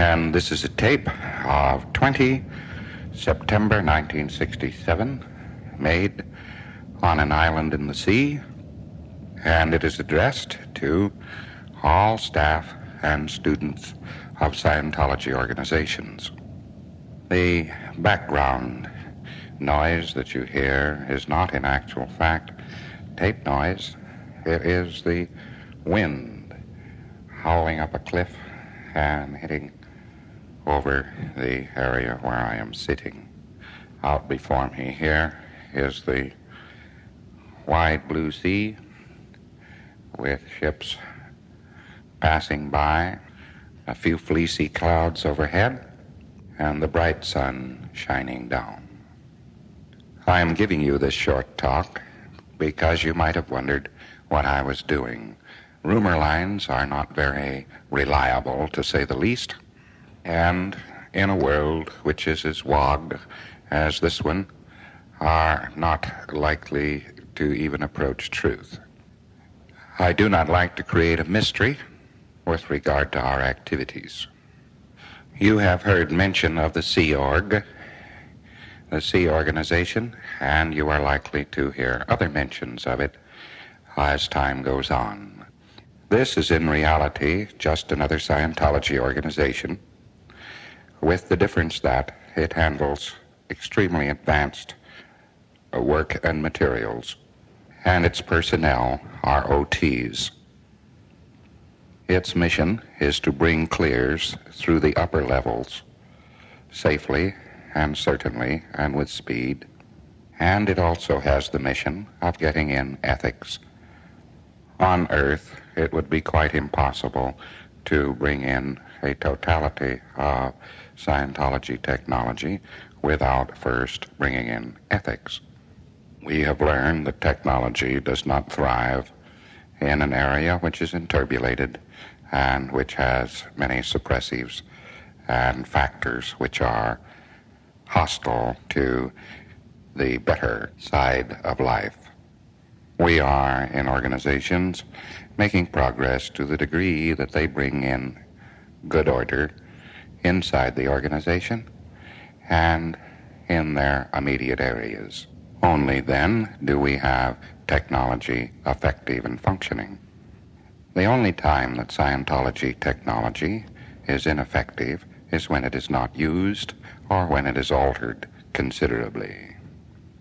And this is a tape of 20 September 1967, made on an island in the sea, and it is addressed to all staff and students of Scientology organizations. The background noise that you hear is not in actual fact tape noise. It is the wind howling up a cliff and hitting over the area where I am sitting. Out before me here is the wide blue sea with ships passing by, a few fleecy clouds overhead, and the bright sun shining down. I am giving you this short talk because you might have wondered what I was doing. Rumor lines are not very reliable, to say the least, and in a world which is as wogged as this one, are not likely to even approach truth. I do not like to create a mystery with regard to our activities. You have heard mention of the Sea Org, the Sea Organization, and you are likely to hear other mentions of it as time goes on. This is in reality just another Scientology organization, with the difference that it handles extremely advanced work and materials, and its personnel are OTs. Its mission is to bring clears through the upper levels safely and certainly and with speed, and it also has the mission of getting in ethics. On Earth, it would be quite impossible to bring in a totality of Scientology technology without first bringing in ethics. We have learned that technology does not thrive in an area which is enturbulated and which has many suppressives and factors which are hostile to the better side of life. We are, in organizations, making progress to the degree that they bring in good order inside the organization and in their immediate areas. Only then do we have technology effective and functioning. The only time that Scientology technology is ineffective is when it is not used or when it is altered considerably.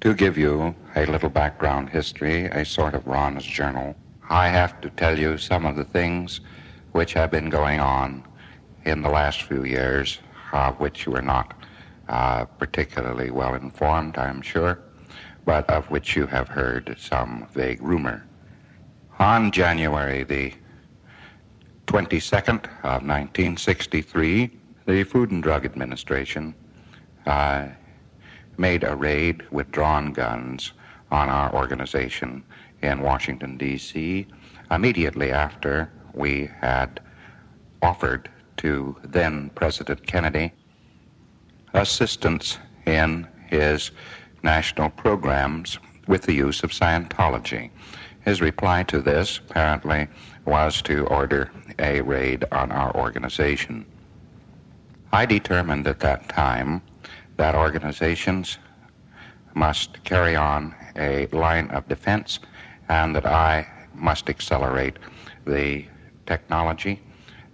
To give you a little background history, a sort of Ron's journal, I have to tell you some of the things which have been going on in the last few years, of which you are not particularly well informed, I'm sure, but of which you have heard some vague rumor. On January the 22nd of 1963, the Food and Drug Administration made a raid with drawn guns on our organization in Washington, D.C., immediately after we had offered to then President Kennedy assistance in his national programs with the use of Scientology. His reply to this apparently was to order a raid on our organization. I determined at that time that organizations must carry on a line of defense and that I must accelerate the technology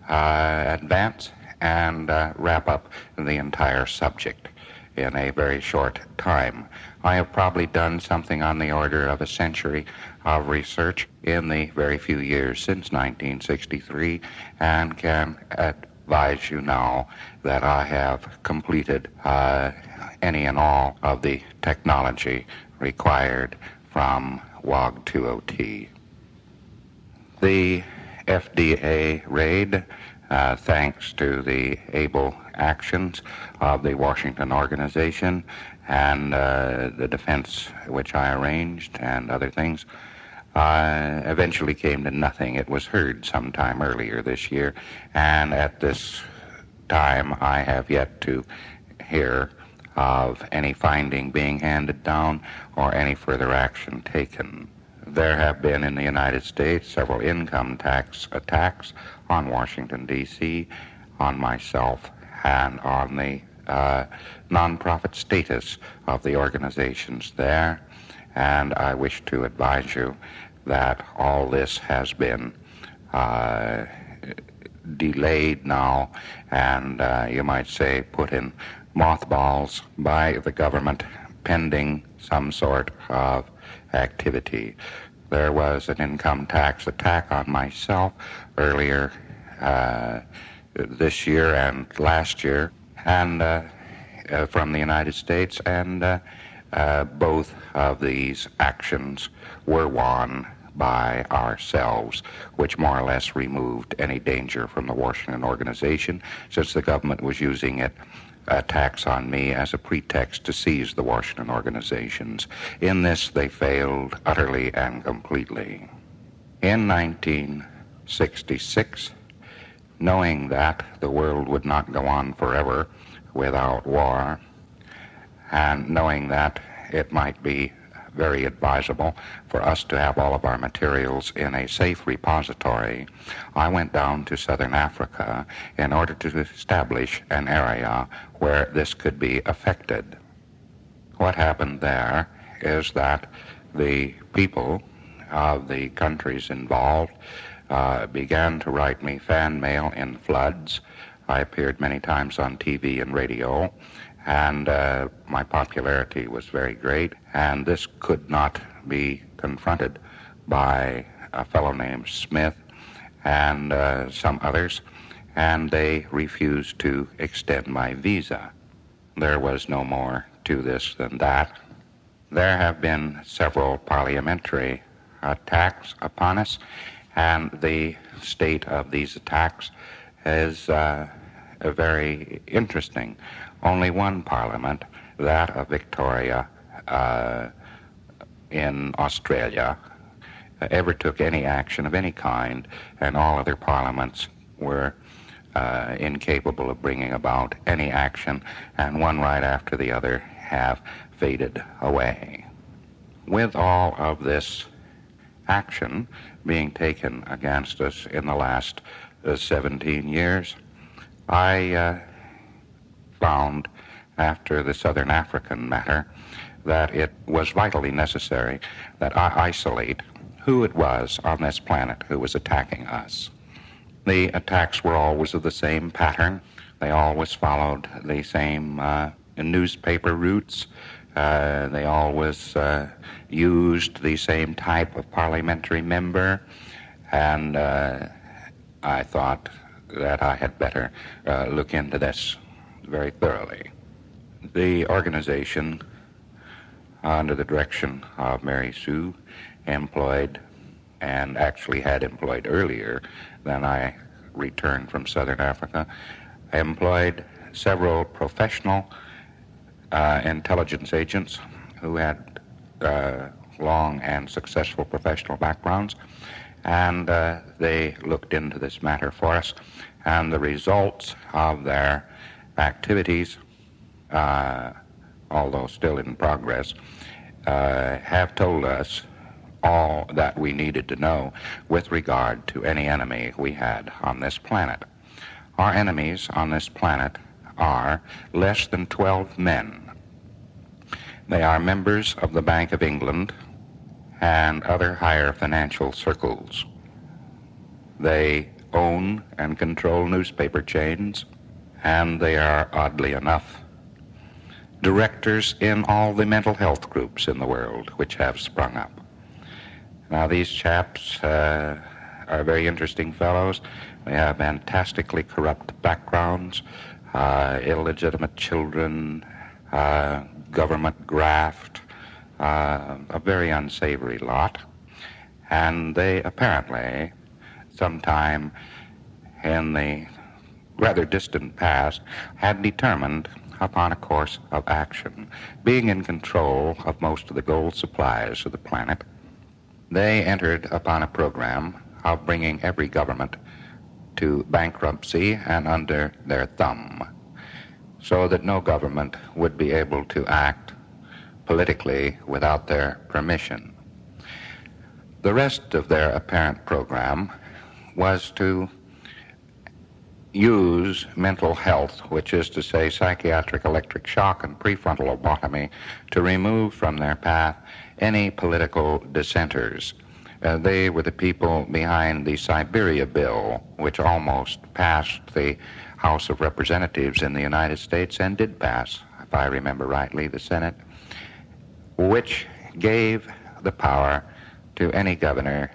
advance and wrap up the entire subject in a very short time. I have probably done something on the order of a century of research in the very few years since 1963 and can advise you now that I have completed any and all of the technology required from WOG to OT. The FDA raid, thanks to the able actions of the Washington organization and the defense which I arranged and other things, eventually came to nothing. It was heard sometime earlier this year, and at this time I have yet to hear of any finding being handed down or any further action taken. There have been in the United States several income tax attacks on Washington, D.C. on myself and on the nonprofit status of the organizations there, and I wish to advise you that all this has been delayed now and you might say put in mothballs by the government pending some sort of activity. There was an income tax attack on myself earlier this year and last year, and from the United States, and both of these actions were won by ourselves, which more or less removed any danger from the Washington Organization, since the government was using a tax on me as a pretext to seize the Washington organizations. In this, they failed utterly and completely. In 1966, knowing that the world would not go on forever without war, and knowing that it might be very advisable for us to have all of our materials in a safe repository, I went down to Southern Africa in order to establish an area where this could be effected. What happened there is that the people of the countries involved began to write me fan mail in floods. I appeared many times on TV and radio, and my popularity was very great, and this could not be confronted by a fellow named Smith and some others, and they refused to extend my visa. There was no more to this than that. There have been several parliamentary attacks upon us, and the state of these attacks is very interesting. Only one parliament, that of Victoria in Australia, ever took any action of any kind, and all other parliaments were incapable of bringing about any action, and one right after the other have faded away. With all of this action being taken against us in the last 17 years, I found after the Southern African matter that it was vitally necessary that I isolate who it was on this planet who was attacking us. The attacks were always of the same pattern. They always followed the same newspaper routes. They always used the same type of parliamentary member, and I thought that I had better look into this very thoroughly. The organization, under the direction of Mary Sue, employed, and actually had employed earlier than I returned from Southern Africa, employed several professional intelligence agents who had long and successful professional backgrounds, and they looked into this matter for us, and the results of their activities, although still in progress, have told us all that we needed to know with regard to any enemy we had on this planet. Our enemies on this planet are less than 12 men. They are members of the Bank of England and other higher financial circles. They own and control newspaper chains, and they are, oddly enough, directors in all the mental health groups in the world which have sprung up. Now, these chaps are very interesting fellows. They have fantastically corrupt backgrounds, illegitimate children, government graft, a very unsavory lot. And they apparently, sometime in the rather distant past, had determined upon a course of action. Being in control of most of the gold supplies of the planet, they entered upon a program of bringing every government to bankruptcy and under their thumb, so that no government would be able to act politically without their permission. The rest of their apparent program was to use mental health, which is to say psychiatric electric shock and prefrontal lobotomy, to remove from their path any political dissenters. They were the people behind the Siberia Bill, which almost passed the House of Representatives in the United States and did pass, if I remember rightly, the Senate, which gave the power to any governor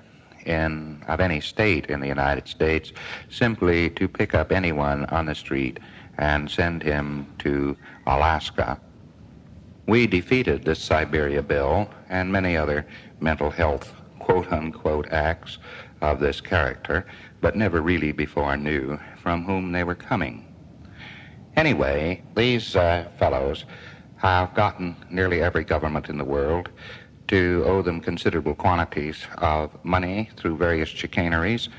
of any state in the United States simply to pick up anyone on the street and send him to Alaska. We defeated this Siberia Bill and many other mental health quote-unquote acts of this character, but never really before knew from whom they were coming. Anyway, these fellows have gotten nearly every government in the world to owe them considerable quantities of money through various chicaneries,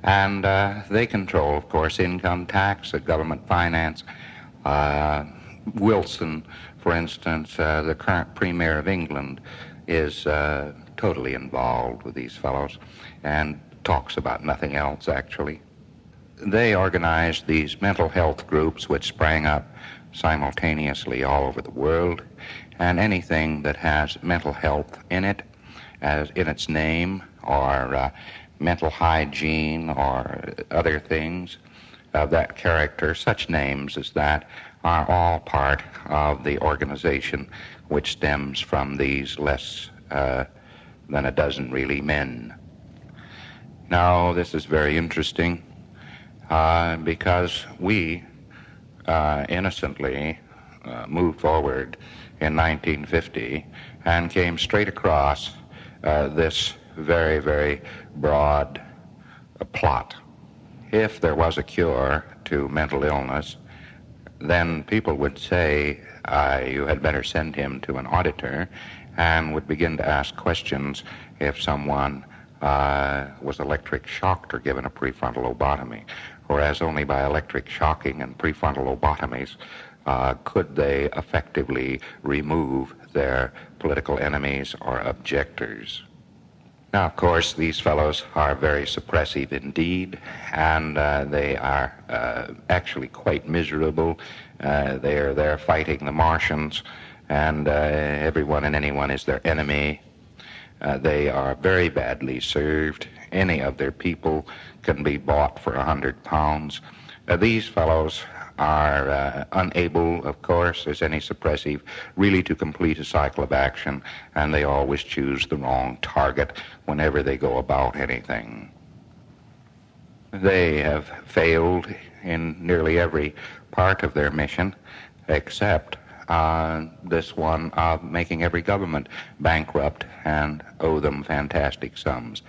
and they control, of course, income tax, government finance. Wilson, for instance, the current Premier of England, is totally involved with these fellows and talks about nothing else, actually. They organized these mental health groups which sprang up simultaneously all over the world, and anything that has mental health in it, as in its name, or mental hygiene, or other things of that character, such names as that are all part of the organization, which stems from these less than a dozen, really, men. Now, this is very interesting because we innocently moved forward in 1950 and came straight across this very, very broad plot. If there was a cure to mental illness, then people would say, you had better send him to an auditor, and would begin to ask questions if someone was electric shocked or given a prefrontal lobotomy, whereas only by electric shocking and prefrontal lobotomies could they effectively remove their political enemies or objectors. Now, of course, these fellows are very suppressive indeed, and they are actually quite miserable. They are there fighting the Martians, and everyone and anyone is their enemy. They are very badly served. Any of their people can be bought for £100. These fellows are unable, of course, as any suppressive, really to complete a cycle of action, and they always choose the wrong target whenever they go about anything. They have failed in nearly every part of their mission, except this one of making every government bankrupt and owe them fantastic sums.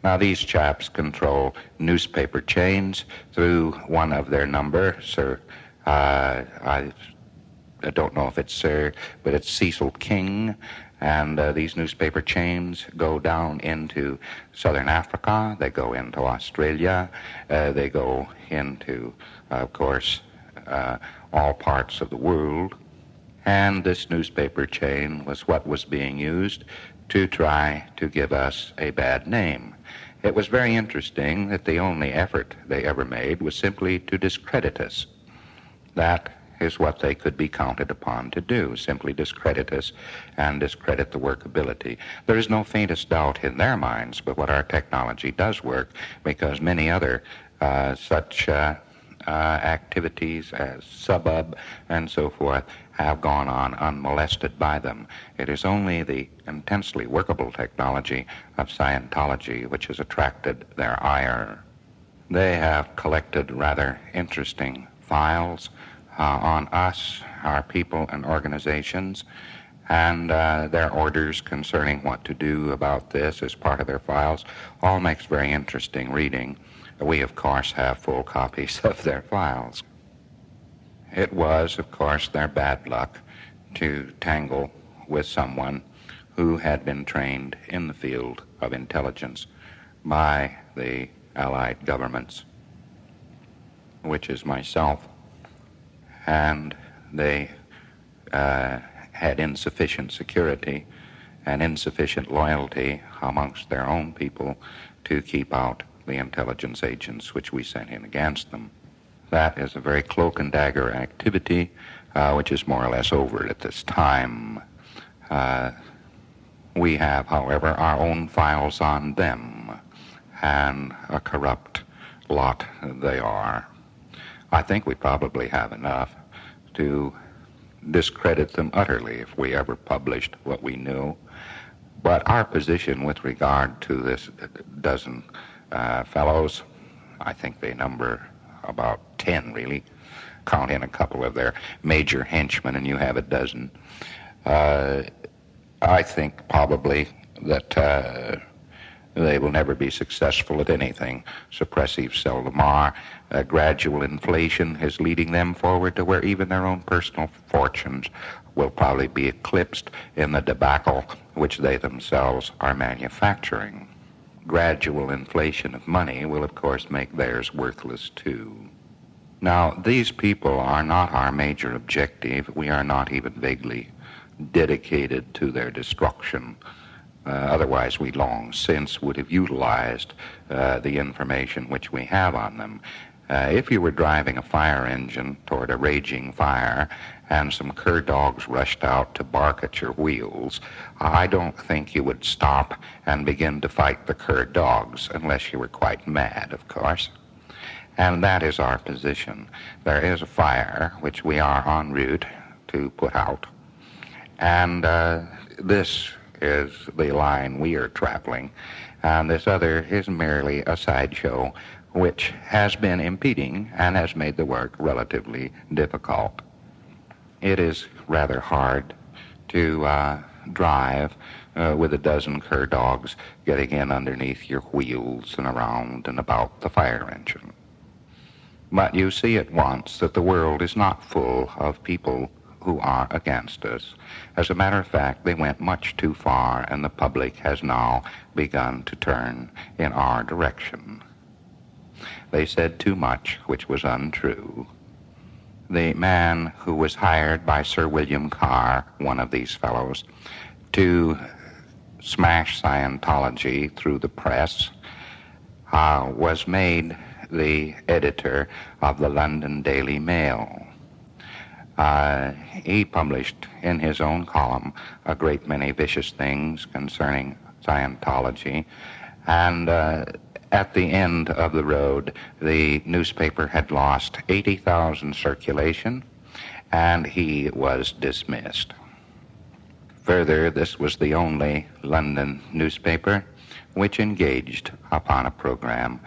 Now, these chaps control newspaper chains through one of their number, Sir, I don't know if it's Sir, but it's Cecil King, and these newspaper chains go down into Southern Africa, they go into Australia, they go into, of course, all parts of the world. And this newspaper chain was what was being used to try to give us a bad name. It was very interesting that the only effort they ever made was simply to discredit us. That is what they could be counted upon to do, simply discredit us and discredit the workability. There is no faintest doubt in their minds but what our technology does work, because many other such activities as subbub and so forth have gone on unmolested by them. It is only the intensely workable technology of Scientology which has attracted their ire. They have collected rather interesting files on us, our people and organizations, and their orders concerning what to do about this as part of their files all makes very interesting reading. We, of course, have full copies of their files. It was, of course, their bad luck to tangle with someone who had been trained in the field of intelligence by the Allied governments, which is myself, and they had insufficient security and insufficient loyalty amongst their own people to keep out the intelligence agents which we sent in against them. That is a very cloak and dagger activity, which is more or less over at this time. We have, however, our own files on them, and a corrupt lot they are. I think we probably have enough to discredit them utterly if we ever published what we knew. But our position with regard to this dozen fellows, I think they number about 10, really. Count in a couple of their major henchmen, and you have a dozen. I think probably that they will never be successful at anything. Suppressives seldom are. Gradual inflation is leading them forward to where even their own personal fortunes will probably be eclipsed in the debacle which they themselves are manufacturing. Gradual inflation of money will, of course, make theirs worthless, too. Now, these people are not our major objective. We are not even vaguely dedicated to their destruction. Otherwise, we long since would have utilized the information which we have on them. If you were driving a fire engine toward a raging fire and some cur dogs rushed out to bark at your wheels, I don't think you would stop and begin to fight the cur dogs unless you were quite mad, of course. And that is our position. There is a fire which we are en route to put out. And this is the line we are traveling. And this other is merely a sideshow which has been impeding and has made the work relatively difficult. It is rather hard to drive with a dozen cur dogs getting in underneath your wheels and around and about the fire engine. But you see at once that the world is not full of people who are against us. As a matter of fact, they went much too far, and the public has now begun to turn in our direction. They said too much which was untrue. The man who was hired by Sir William Carr, one of these fellows, to smash Scientology through the press, was made the editor of the London Daily Mail. He published in his own column a great many vicious things concerning Scientology, and at the end of the road, the newspaper had lost 80,000 circulation, and he was dismissed. Further, this was the only London newspaper which engaged upon a program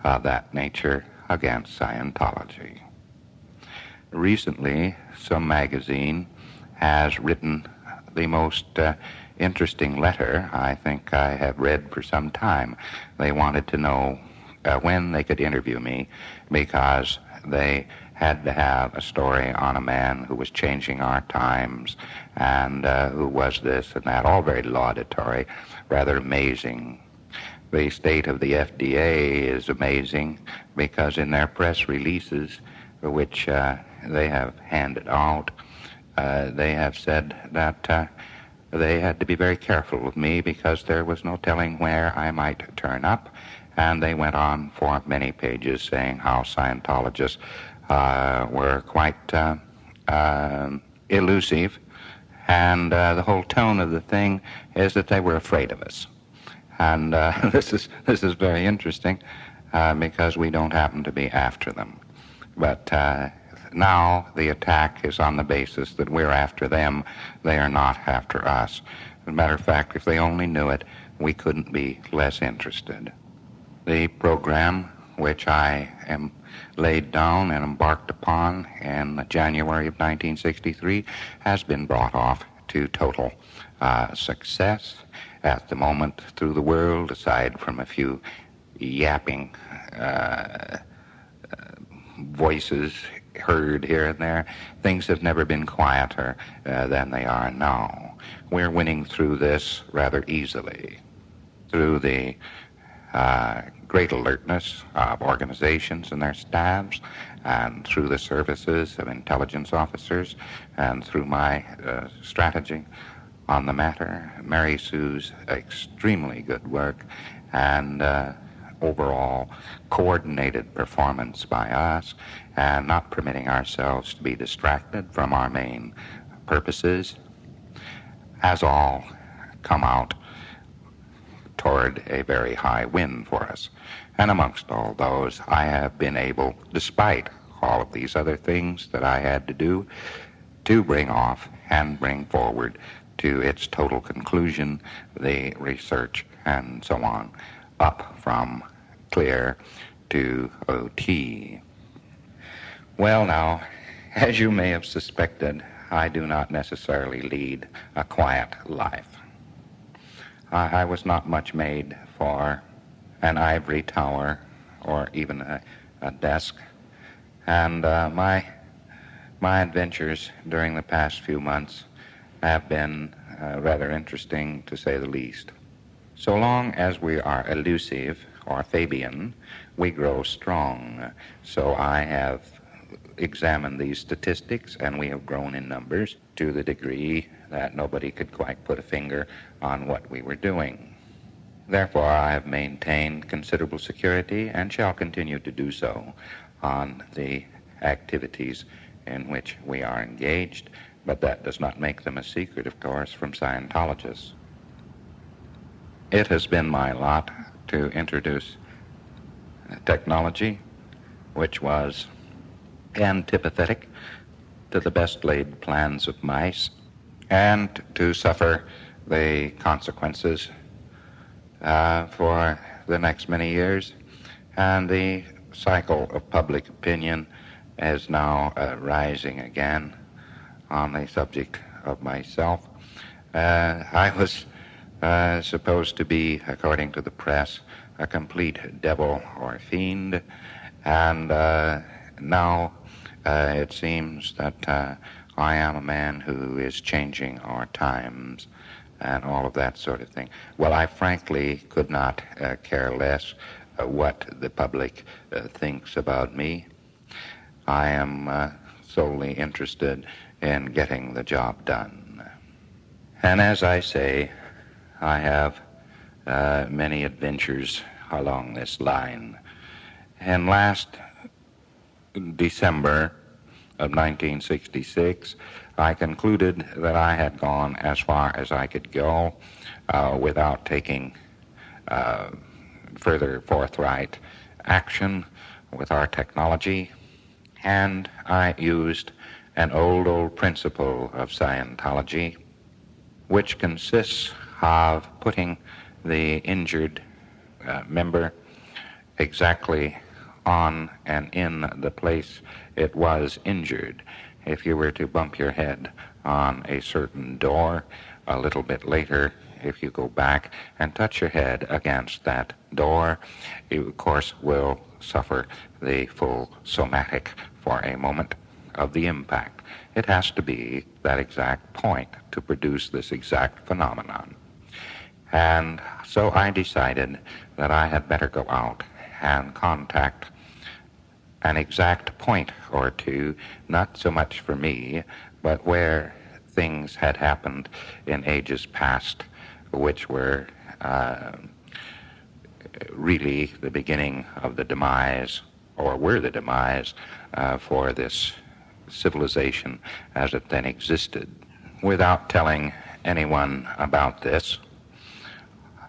of that nature against Scientology. Recently, some magazine has written the most interesting letter I think I have read for some time. They wanted to know when they could interview me because they had to have a story on a man who was changing our times and who was this and that, all very laudatory, rather amazing. The state of the FDA is amazing because in their press releases, which they have handed out, they have said that they had to be very careful with me because there was no telling where I might turn up. And they went on for many pages saying how Scientologists were quite elusive. And the whole tone of the thing is that they were afraid of us. And this is very interesting because we don't happen to be after them. But now the attack is on the basis that we're after them. They are not after us. As a matter of fact, if they only knew it, we couldn't be less interested. The program which I am laid down and embarked upon in January of 1963 has been brought off to total success at the moment through the world, aside from a few yapping voices heard here and there. Things have never been quieter than they are now. We're winning through this rather easily through the great alertness of organizations and their staffs, and through the services of intelligence officers, and through my strategy on the matter, Mary Sue's extremely good work, and overall coordinated performance by us and not permitting ourselves to be distracted from our main purposes has all come out toward a very high win for us. And amongst all those, I have been able, despite all of these other things that I had to do, to bring off and bring forward to its total conclusion the research and so on, up from clear to OT. Well, now, as you may have suspected, I do not necessarily lead a quiet life. I was not much made for an ivory tower or even a desk, and my adventures during the past few months have been rather interesting, to say the least. So long as we are elusive or Fabian, we grow strong. So I have examined these statistics, and we have grown in numbers to the degree that nobody could quite put a finger on what we were doing. Therefore, I have maintained considerable security and shall continue to do so on the activities in which we are engaged, but that does not make them a secret, of course, from Scientologists. It has been my lot to introduce technology which was antipathetic to the best laid plans of mice, and to suffer the consequences for the next many years. And the cycle of public opinion is now rising again on the subject of myself. I was supposed to be, according to the press, a complete devil or fiend, and now it seems that I am a man who is changing our times and all of that sort of thing. Well, I frankly could not care less what the public thinks about me. I am solely interested in getting the job done. And as I say, I have many adventures along this line. And last December of 1966, I concluded that I had gone as far as I could go without taking further forthright action with our technology, and I used an old principle of Scientology, which consists of putting the injured member exactly on and in the place it was injured. If you were to bump your head on a certain door, a little bit later, if you go back and touch your head against that door, you, of course, will suffer the full somatic for a moment of the impact. It has to be that exact point to produce this exact phenomenon. And so I decided that I had better go out and contact an exact point or two, not so much for me, but where things had happened in ages past, which were really the beginning of the demise, or were the demise for this civilization as it then existed. Without telling anyone about this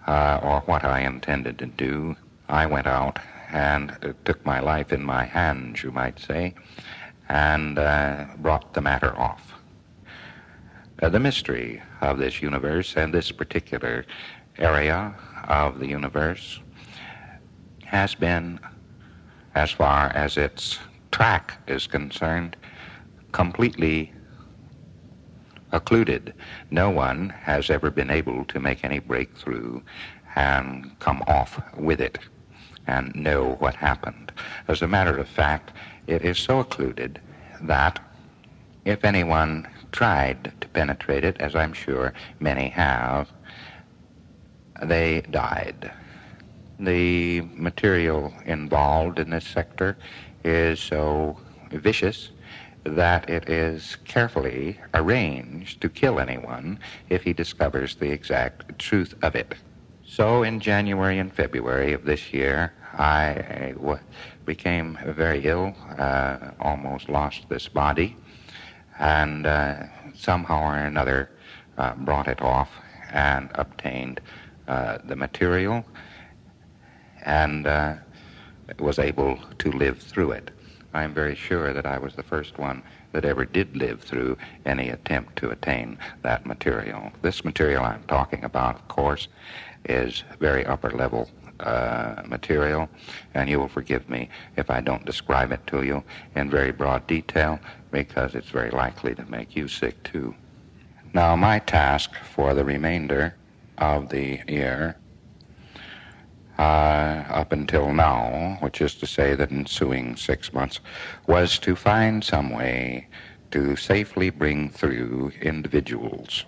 or what I intended to do, I went out and took my life in my hands, you might say, and brought the matter off. The mystery of this universe and this particular area of the universe has been, as far as its track is concerned, completely occluded. No one has ever been able to make any breakthrough and come off with it and know what happened. As a matter of fact, it is so occluded that if anyone tried to penetrate it, as I'm sure many have, they died. The material involved in this sector is so vicious that it is carefully arranged to kill anyone if he discovers the exact truth of it. So in January and February of this year, I became very ill, almost lost this body, and somehow or another brought it off and obtained the material and was able to live through it. I'm very sure that I was the first one that ever did live through any attempt to attain that material. This material I'm talking about, of course, is very upper level material, and you will forgive me if I don't describe it to you in very broad detail, because it's very likely to make you sick too. Now, my task for the remainder of the year, up until now, which is to say the ensuing 6 months, was to find some way to safely bring through individuals.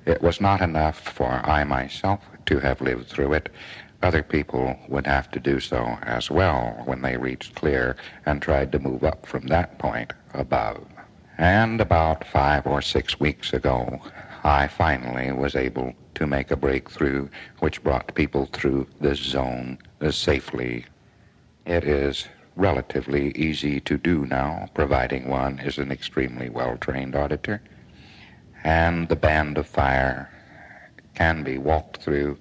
It was not enough for I myself to have lived through it. Other people would have to do so as well when they reached clear and tried to move up from that point above. And about 5 or 6 weeks ago, I finally was able to make a breakthrough which brought people through this zone safely. It is relatively easy to do now, providing one is an extremely well-trained auditor, and the band of fire can be walked through,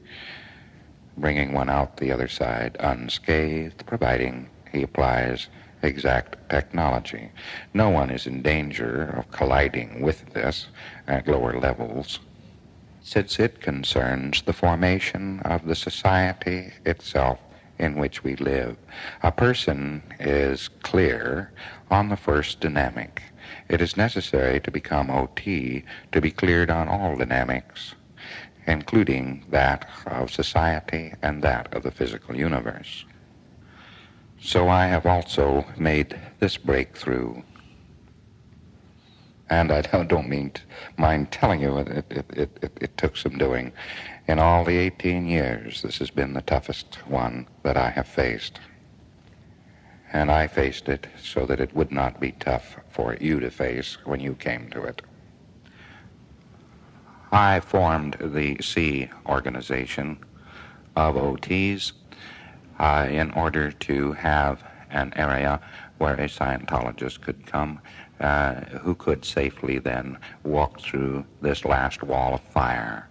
bringing one out the other side unscathed, providing he applies exact technology. No one is in danger of colliding with this at lower levels, since it concerns the formation of the society itself in which we live. A person is clear on the first dynamic. It is necessary to become OT to be cleared on all dynamics, including that of society and that of the physical universe. So I have also made this breakthrough. And I don't mind telling you, it took some doing. In all the 18 years, this has been the toughest one that I have faced. And I faced it so that it would not be tough for you to face when you came to it. I formed the C organization of OTs in order to have an area where a Scientologist could come who could safely then walk through this last wall of fire.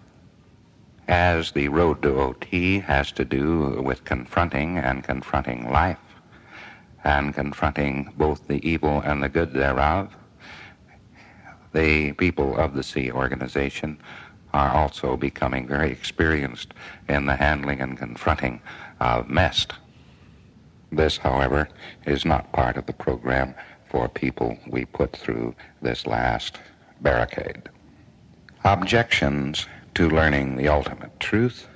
As the road to OT has to do with confronting life, and confronting both the evil and the good thereof, the people of the C organization are also becoming very experienced in the handling and confronting of MEST. This, however, is not part of the program for people we put through this last barricade. Objections to learning the ultimate truth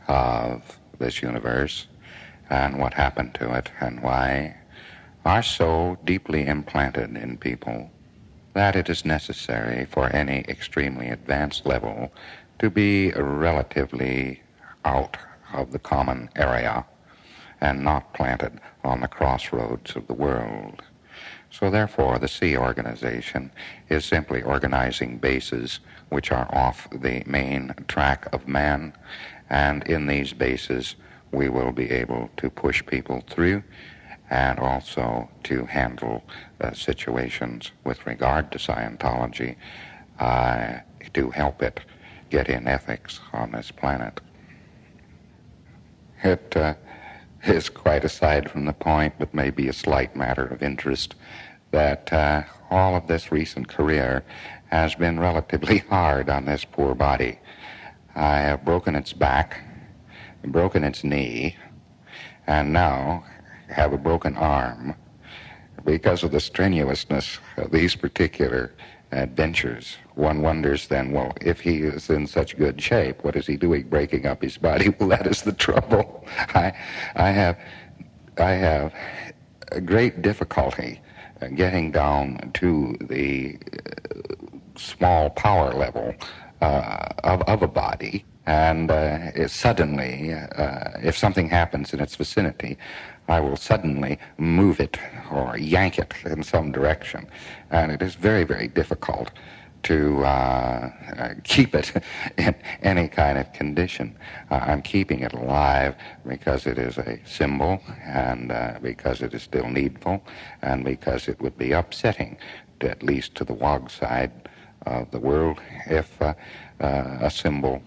of this universe and what happened to it and why are so deeply implanted in people that it is necessary for any extremely advanced level to be relatively out of the common area and not planted on the crossroads of the world. So therefore, the C organization is simply organizing bases which are off the main track of man, and in these bases we will be able to push people through and also to handle situations with regard to Scientology to help it get in ethics on this planet. It is quite aside from the point, but maybe a slight matter of interest, that all of this recent career has been relatively hard on this poor body. I have broken its back, broken its knee, and now have a broken arm because of the strenuousness of these particular adventures. One wonders then, well, if he is in such good shape, what is he doing breaking up his body? Well, that is the trouble. I have a great difficulty getting down to the small power level of a body, and suddenly, if something happens in its vicinity, I will suddenly move it or yank it in some direction. And it is very, very difficult to keep it in any kind of condition. I'm keeping it alive because it is a symbol, and because it is still needful, and because it would be upsetting, at least to the WOG side of the world, if a symbol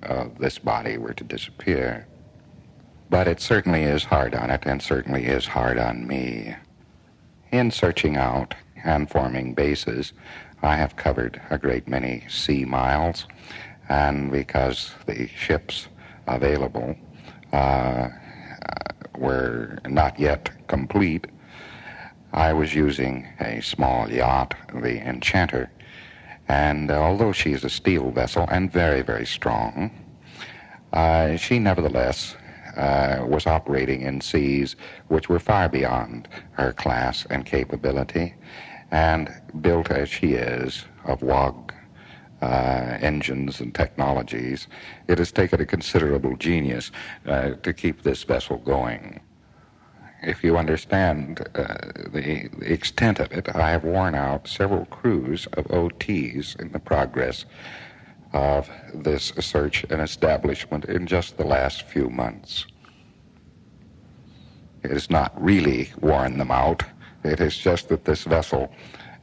of this body were to disappear. But it certainly is hard on it, and certainly is hard on me. In searching out and forming bases, I have covered a great many sea miles, and because the ships available were not yet complete, I was using a small yacht, the Enchanter, and although she is a steel vessel and very, very strong, she nevertheless was operating in seas which were far beyond her class and capability, and built as she is of WOG engines and technologies, it has taken a considerable genius to keep this vessel going. If you understand the extent of it, I have worn out several crews of OTs in the progress of this search and establishment in just the last few months. It has not really worn them out. It is just that this vessel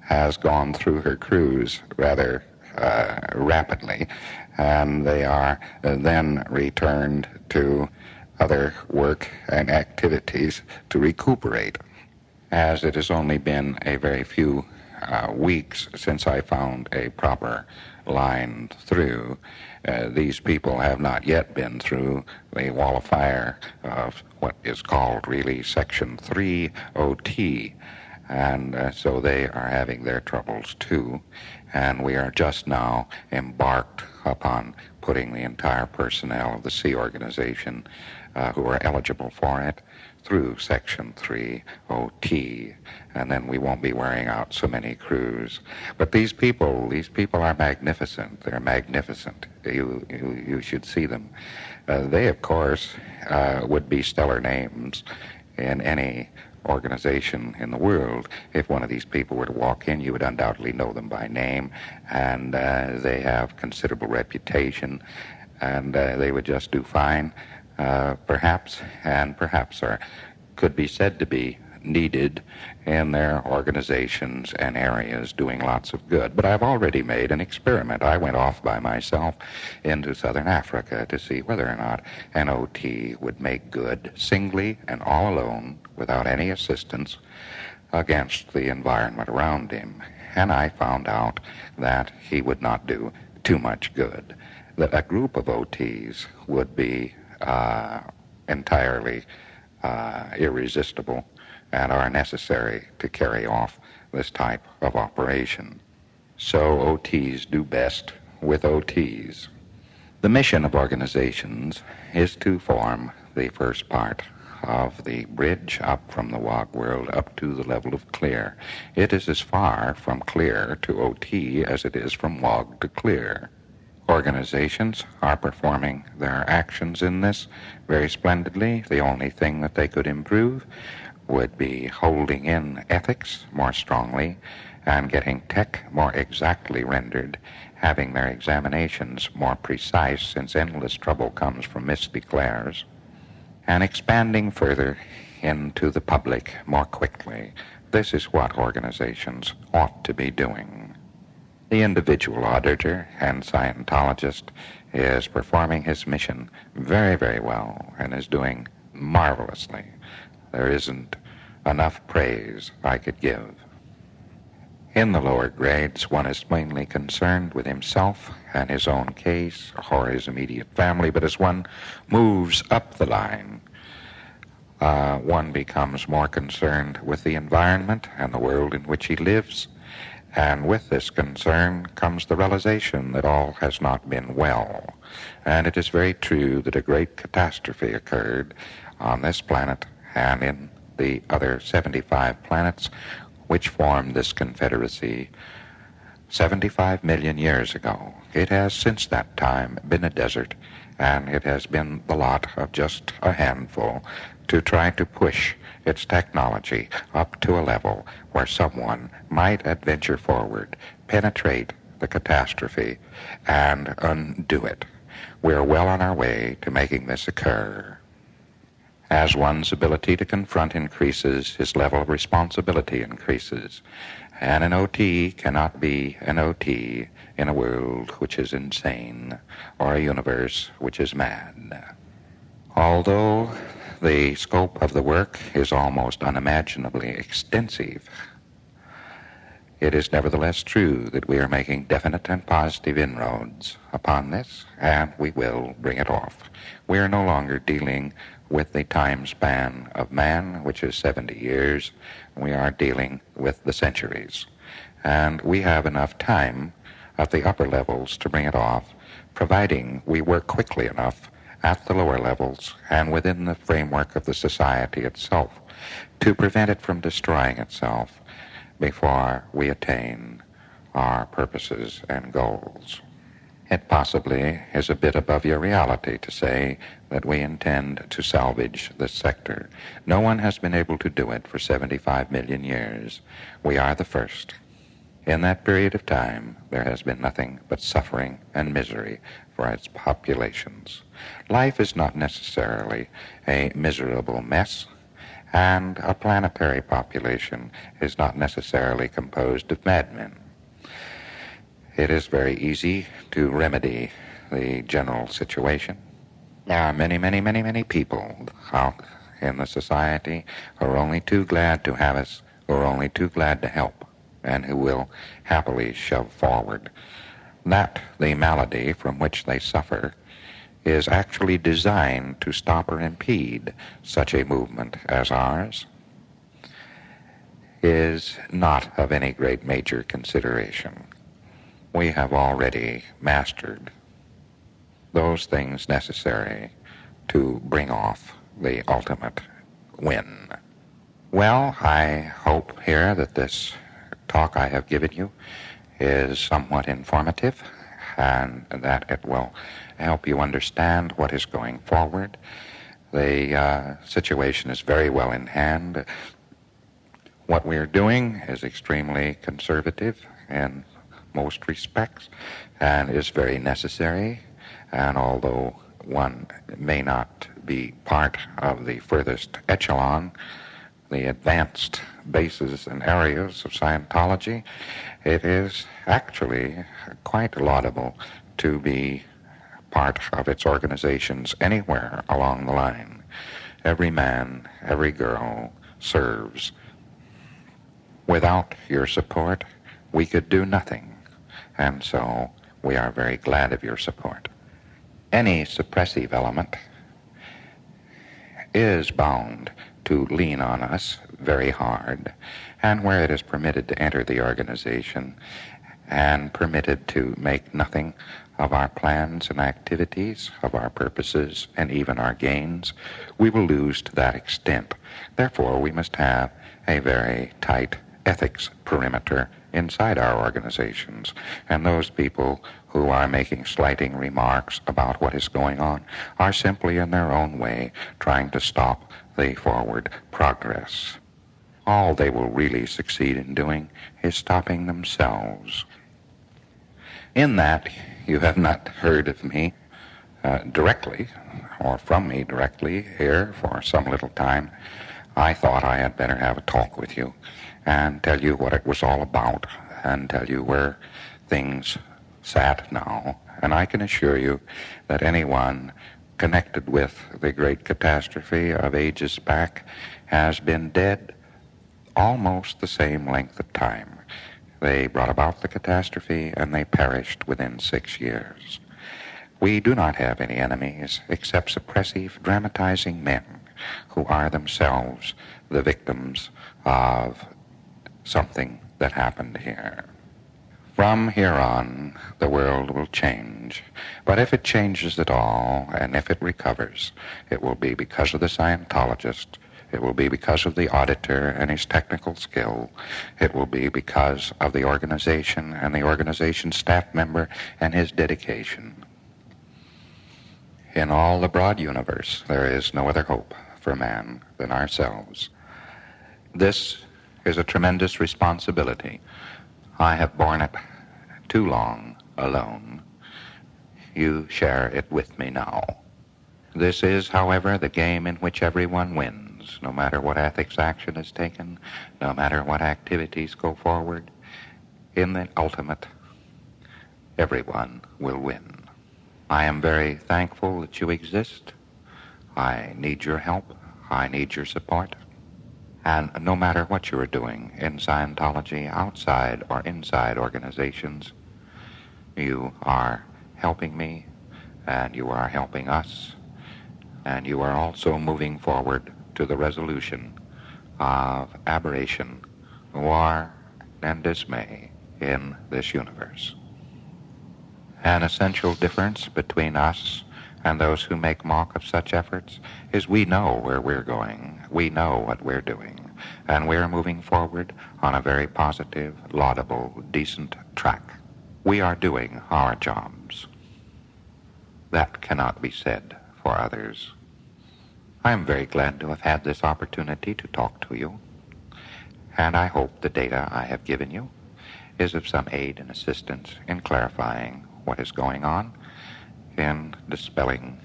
has gone through her crews rather rapidly, and they are then returned to other work and activities to recuperate. As it has only been a very few weeks since I found a proper line through, these people have not yet been through the wall of fire of what is called really Section 3 OT, and so they are having their troubles too, and we are just now embarked upon putting the entire personnel of the Sea Organization who are eligible for it through Section 3 OT, and then we won't be wearing out so many crews. But these people are magnificent. They're magnificent. You should see them. They, of course, would be stellar names in any organization in the world. If one of these people were to walk in, you would undoubtedly know them by name, and they have considerable reputation, and they would just do fine. Perhaps could be said to be needed in their organizations and areas, doing lots of good. But I've already made an experiment. I went off by myself into southern Africa to see whether or not an OT would make good singly and all alone, without any assistance, against the environment around him. And I found out that he would not do too much good, that a group of OTs would be entirely irresistible and are necessary to carry off this type of operation. So OTs do best with OTs. The mission of organizations is to form the first part of the bridge up from the WOG world up to the level of clear. It is as far from clear to OT as it is from WOG to clear. Organizations are performing their actions in this very splendidly. The only thing that they could improve would be holding in ethics more strongly and getting tech more exactly rendered, having their examinations more precise, since endless trouble comes from misdeclares, and expanding further into the public more quickly. This is what organizations ought to be doing. The individual auditor and Scientologist is performing his mission very, very well and is doing marvelously. There isn't enough praise I could give. In the lower grades, one is mainly concerned with himself and his own case or his immediate family, but as one moves up the line, one becomes more concerned with the environment and the world in which he lives. And with this concern comes the realization that all has not been well. And it is very true that a great catastrophe occurred on this planet and in the other 75 planets which formed this confederacy 75 million years ago. It has since that time been a desert, and it has been the lot of just a handful to try to push its technology up to a level where someone might adventure forward, penetrate the catastrophe and undo it. We're well on our way to making this occur. As one's ability to confront increases, his level of responsibility increases. And an OT cannot be an OT in a world which is insane or a universe which is mad. Although the scope of the work is almost unimaginably extensive, it is nevertheless true that we are making definite and positive inroads upon this, and we will bring it off. We are no longer dealing with the time span of man, which is 70 years. We are dealing with the centuries. And we have enough time at the upper levels to bring it off, providing we work quickly enough at the lower levels and within the framework of the society itself to prevent it from destroying itself before we attain our purposes and goals. It possibly is a bit above your reality to say that we intend to salvage this sector. No one has been able to do it for 75 million years. We are the first. In that period of time, there has been nothing but suffering and misery for its populations. Life is not necessarily a miserable mess, and a planetary population is not necessarily composed of madmen. It is very easy to remedy the general situation. There are many people out in the society who are only too glad to have us, who are only too glad to help, and who will happily shove forward that the malady from which they suffer is actually designed to stop or impede such a movement as ours is not of any great major consideration. We have already mastered those things necessary to bring off the ultimate win. Well, I hope here that this talk I have given you is somewhat informative and that it will help you understand what is going forward. The situation is very well in hand. What we're doing is extremely conservative in most respects and is very necessary. And although one may not be part of the furthest echelon, the advanced bases and areas of Scientology, it is actually quite laudable to be part of its organizations anywhere along the line. Every man, every girl serves. Without your support, we could do nothing, and so we are very glad of your support. Any suppressive element is bound to lean on us very hard, and where it is permitted to enter the organization and permitted to make nothing of our plans and activities, of our purposes, and even our gains, we will lose to that extent. Therefore, we must have a very tight ethics perimeter inside our organizations, and those people who are making slighting remarks about what is going on are simply in their own way trying to stop the forward progress. All they will really succeed in doing is stopping themselves. In that, you have not heard of me directly, or from me directly here for some little time. I thought I had better have a talk with you and tell you what it was all about and tell you where things sat now. And I can assure you that anyone connected with the great catastrophe of ages back has been dead almost the same length of time. They brought about the catastrophe and they perished within 6 years. We do not have any enemies except suppressive, dramatizing men who are themselves the victims of something that happened here. From here on, the world will change. But if it changes at all, and if it recovers, it will be because of the Scientologist. It will be because of the auditor and his technical skill. It will be because of the organization and the organization staff member and his dedication. In all the broad universe, there is no other hope for man than ourselves. This is a tremendous responsibility. I have borne it too long alone. You share it with me now. This is, however, the game in which everyone wins, no matter what ethics action is taken, no matter what activities go forward. In the ultimate, everyone will win. I am very thankful that you exist. I need your help. I need your support. And no matter what you are doing in Scientology, outside or inside organizations, you are helping me, and you are helping us, and you are also moving forward to the resolution of aberration, war, and dismay in this universe. An essential difference between us and those who make mock of such efforts is we know where we're going, we know what we're doing, and we're moving forward on a very positive, laudable, decent track. We are doing our jobs. That cannot be said for others. I am very glad to have had this opportunity to talk to you, and I hope the data I have given you is of some aid and assistance in clarifying what is going on, in dispelling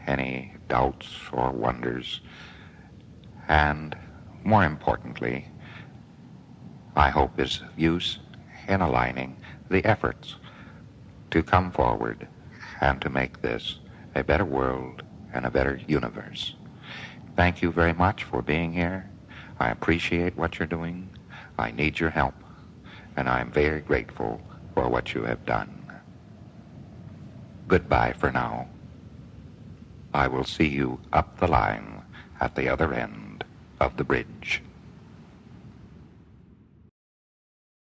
any doubts or wonders, and more importantly, I hope is of use in aligning the efforts to come forward and to make this a better world and a better universe. Thank you very much for being here. I appreciate what you're doing. I need your help, and I'm very grateful for what you have done. Goodbye for now. I will see you up the line at the other end of the bridge.